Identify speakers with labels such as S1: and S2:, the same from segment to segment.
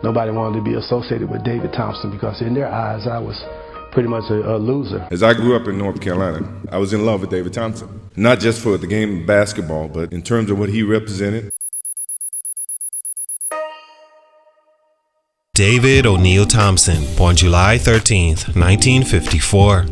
S1: Nobody wanted to be associated with David Thompson because in their eyes, I was pretty much a loser.
S2: As I grew up in North Carolina, I was in love with David Thompson. Not just for the game of basketball, but in terms of what he represented.
S3: David O'Neal Thompson, born July 13th, 1954.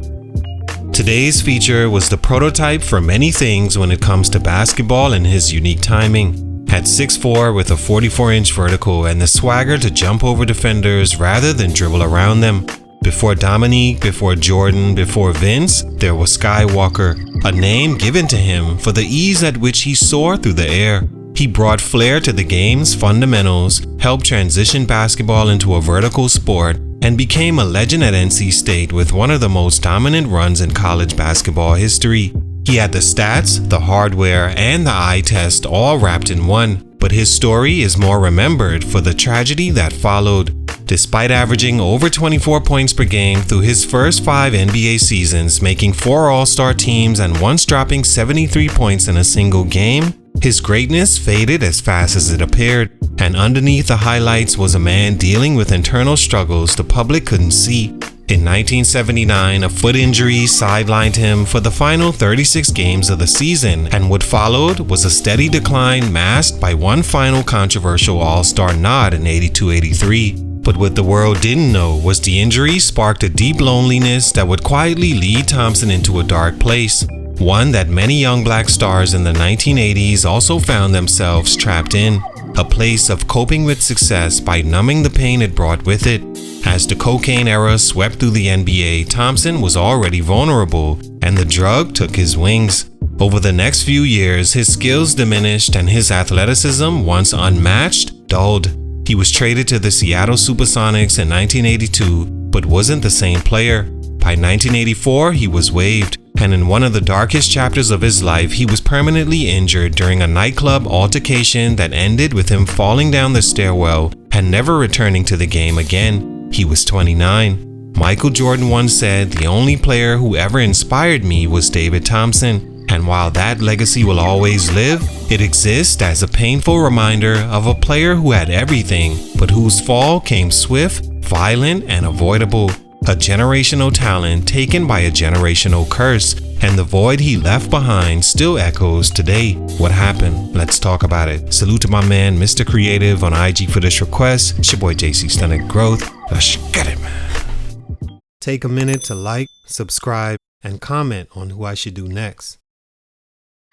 S3: Today's feature was the prototype for many things when it comes to basketball and his unique timing. At 6'4" with a 44-inch vertical and the swagger to jump over defenders rather than dribble around them. Before Dominique, before Jordan, before Vince, there was Skywalker, a name given to him for the ease at which he soared through the air. He brought flair to the game's fundamentals, helped transition basketball into a vertical sport, and became a legend at NC State with one of the most dominant runs in college basketball history. He had the stats, the hardware, and the eye test all wrapped in one, but his story is more remembered for the tragedy that followed. Despite averaging over 24 points per game through his first 5 NBA seasons, making 4 All-Star teams and once dropping 73 points in a single game, his greatness faded as fast as it appeared, and underneath the highlights was a man dealing with internal struggles the public couldn't see. In 1979, a foot injury sidelined him for the final 36 games of the season, and what followed was a steady decline masked by one final controversial All-Star nod in 82-83. But what the world didn't know was the injury sparked a deep loneliness that would quietly lead Thompson into a dark place, one that many young black stars in the 1980s also found themselves trapped in, a place of coping with success by numbing the pain it brought with it. As the cocaine era swept through the NBA, Thompson was already vulnerable, and the drug took his wings. Over the next few years, his skills diminished and his athleticism, once unmatched, dulled. He was traded to the Seattle Supersonics in 1982, but wasn't the same player. By 1984, he was waived, and in one of the darkest chapters of his life, he was permanently injured during a nightclub altercation that ended with him falling down the stairwell and never returning to the game again. He was 29. Michael Jordan once said, "The only player who ever inspired me was David Thompson." And while that legacy will always live, it exists as a painful reminder of a player who had everything, but whose fall came swift, violent, and avoidable. A generational talent taken by a generational curse, and the void he left behind still echoes today. What happened? Let's talk about it. Salute to my man, Mr. Creative, on IG for this request. It's your boy JC Stunted Growth. Let's get it, man. Take a minute to like, subscribe, and comment on who I should do next.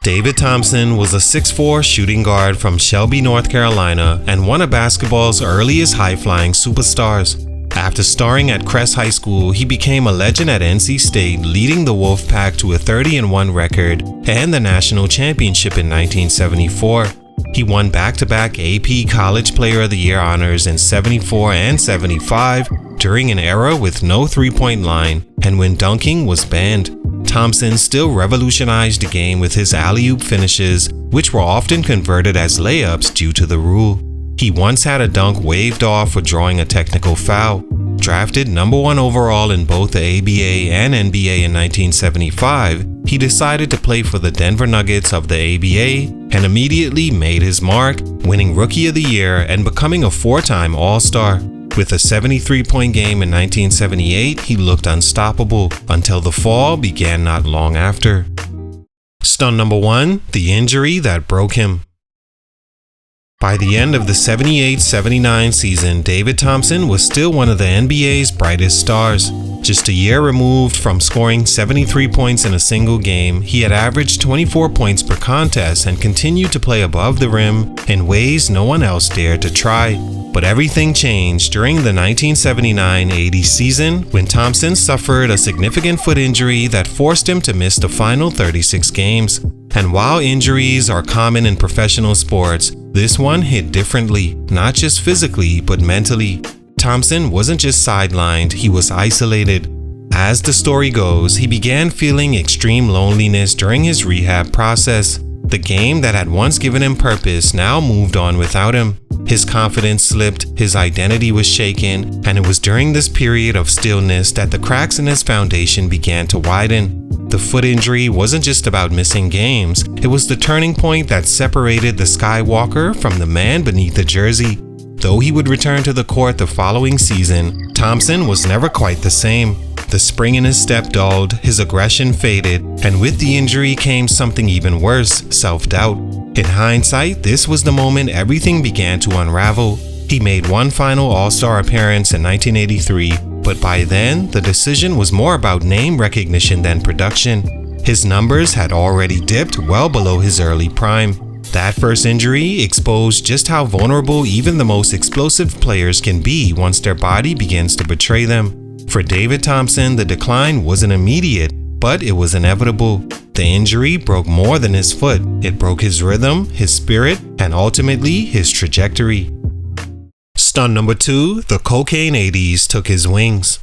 S3: David Thompson was a 6'4" shooting guard from Shelby, North Carolina, and one of basketball's earliest high-flying superstars. After starring at Crest High School, he became a legend at NC State, leading the Wolfpack to a 30-1 record and the national championship in 1974. He won back-to-back AP College Player of the Year honors in 74 and 75 during an era with no three-point line and when dunking was banned. Thompson still revolutionized the game with his alley-oop finishes, which were often converted as layups due to the rule. He once had a dunk waved off for drawing a technical foul. Drafted number 1 overall in both the ABA and NBA in 1975, he decided to play for the Denver Nuggets of the ABA and immediately made his mark, winning Rookie of the Year and becoming a 4-time All-Star. With a 73-point game in 1978, he looked unstoppable until the fall began not long after. Stunt number 1, the injury that broke him. By the end of the 78-79 season, David Thompson was still one of the NBA's brightest stars. Just a year removed from scoring 73 points in a single game, he had averaged 24 points per contest and continued to play above the rim in ways no one else dared to try. But everything changed during the 1979-80 season when Thompson suffered a significant foot injury that forced him to miss the final 36 games. And while injuries are common in professional sports, this one hit differently, not just physically, but mentally. Thompson wasn't just sidelined, he was isolated. As the story goes, he began feeling extreme loneliness during his rehab process. The game that had once given him purpose now moved on without him. His confidence slipped, his identity was shaken, and it was during this period of stillness that the cracks in his foundation began to widen. The foot injury wasn't just about missing games, it was the turning point that separated the Skywalker from the man beneath the jersey. though he would return to the court the following season, Thompson was never quite the same. The spring in his step dulled, his aggression faded, and with the injury came something even worse, self-doubt. In hindsight, this was the moment everything began to unravel. He made one final All-Star appearance in 1983, but by then, the decision was more about name recognition than production. His numbers had already dipped well below his early prime. That first injury exposed just how vulnerable even the most explosive players can be once their body begins to betray them. For David Thompson, the decline wasn't immediate, but it was inevitable. The injury broke more than his foot. It broke his rhythm, his spirit, and ultimately his trajectory. Stunt number 2, the cocaine 80s took his wings.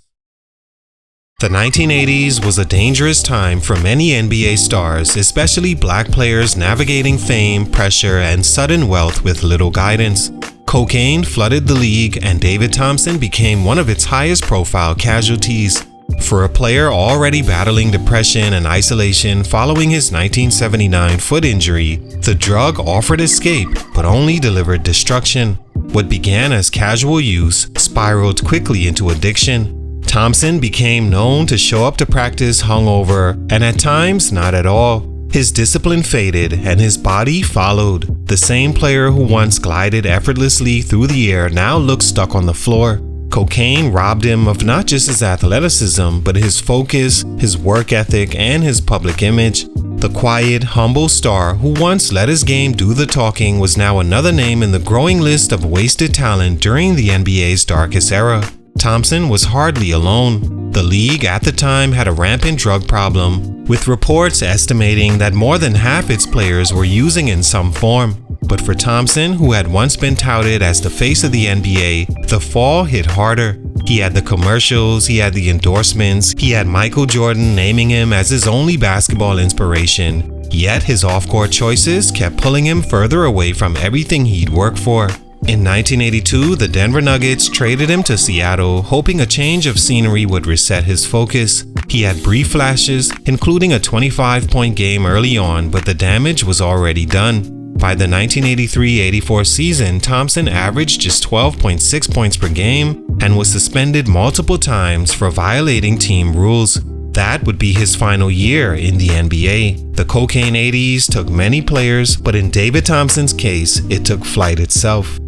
S3: The 1980s was a dangerous time for many NBA stars, especially black players navigating fame, pressure, and sudden wealth with little guidance. Cocaine flooded the league, and David Thompson became one of its highest profile casualties. For a player already battling depression and isolation following his 1979 foot injury, the drug offered escape but only delivered destruction. What began as casual use spiraled quickly into addiction. Thompson became known to show up to practice hungover, and at times not at all. His discipline faded and his body followed. The same player who once glided effortlessly through the air now looked stuck on the floor. Cocaine robbed him of not just his athleticism, but his focus, his work ethic, and his public image. The quiet, humble star who once let his game do the talking was now another name in the growing list of wasted talent during the NBA's darkest era. Thompson was hardly alone. The league at the time had a rampant drug problem, with reports estimating that more than half its players were using in some form. But for Thompson, who had once been touted as the face of the NBA, the fall hit harder. He had the commercials, he had the endorsements, he had Michael Jordan naming him as his only basketball inspiration. Yet his off-court choices kept pulling him further away from everything he'd worked for. In 1982, the Denver Nuggets traded him to Seattle, hoping a change of scenery would reset his focus. He had brief flashes, including a 25-point game early on, but the damage was already done. By the 1983-84 season, Thompson averaged just 12.6 points per game and was suspended multiple times for violating team rules. That would be his final year in the NBA. The cocaine 80s took many players, but in David Thompson's case, it took flight itself.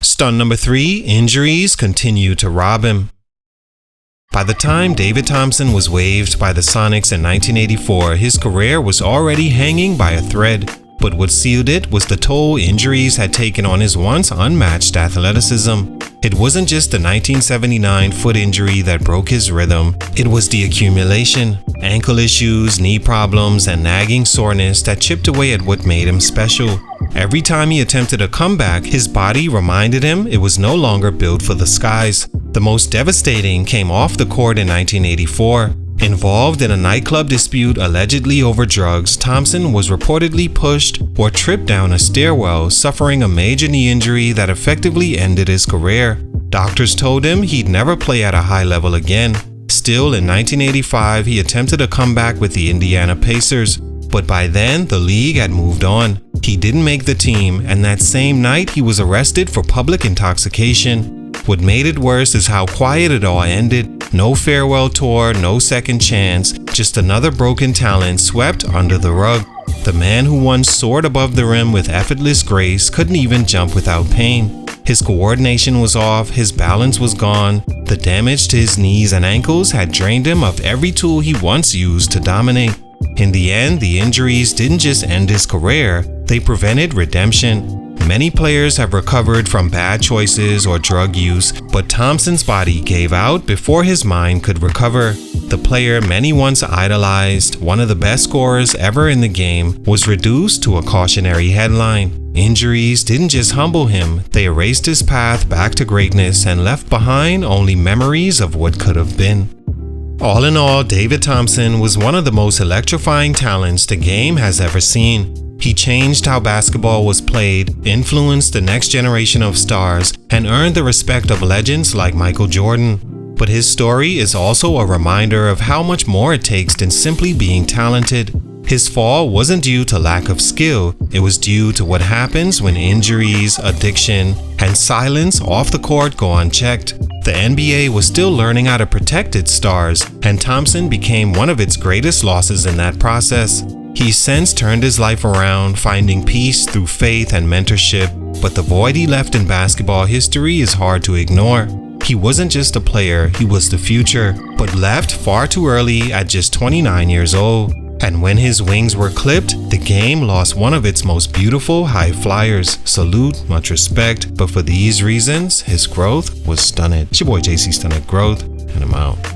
S3: Stunt number 3, injuries continue to rob him. By the time David Thompson was waived by the Sonics in 1984, his career was already hanging by a thread. But what sealed it was the toll injuries had taken on his once unmatched athleticism. It wasn't just the 1979 foot injury that broke his rhythm, it was the accumulation, ankle issues, knee problems, and nagging soreness that chipped away at what made him special. Every time he attempted a comeback, his body reminded him it was no longer built for the skies. The most devastating came off the court in 1984. Involved in a nightclub dispute allegedly over drugs, Thompson was reportedly pushed or tripped down a stairwell, suffering a major knee injury that effectively ended his career. Doctors told him he'd never play at a high level again. Still, in 1985, he attempted a comeback with the Indiana Pacers, but by then, the league had moved on. He didn't make the team, and that same night, he was arrested for public intoxication. What made it worse is how quiet it all ended. No farewell tour, no second chance, just another broken talent swept under the rug. The man who once soared above the rim with effortless grace couldn't even jump without pain. His coordination was off, his balance was gone. The damage to his knees and ankles had drained him of every tool he once used to dominate. In the end, the injuries didn't just end his career, they prevented redemption. Many players have recovered from bad choices or drug use, but Thompson's body gave out before his mind could recover. The player many once idolized, one of the best scorers ever in the game, was reduced to a cautionary headline. Injuries didn't just humble him, they erased his path back to greatness and left behind only memories of what could have been. All in all, David Thompson was one of the most electrifying talents the game has ever seen. He changed how basketball was played, influenced the next generation of stars, and earned the respect of legends like Michael Jordan. But his story is also a reminder of how much more it takes than simply being talented. His fall wasn't due to lack of skill, it was due to what happens when injuries, addiction, and silence off the court go unchecked. The NBA was still learning how to protect its stars, and Thompson became one of its greatest losses in that process. He's since turned his life around, finding peace through faith and mentorship, but the void he left in basketball history is hard to ignore. He wasn't just a player, he was the future, but left far too early at just 29 years old. And when his wings were clipped, the game lost one of its most beautiful high flyers. Salute, much respect, but for these reasons, his growth was stunted. It's your boy JC Stunted Growth, and I'm out.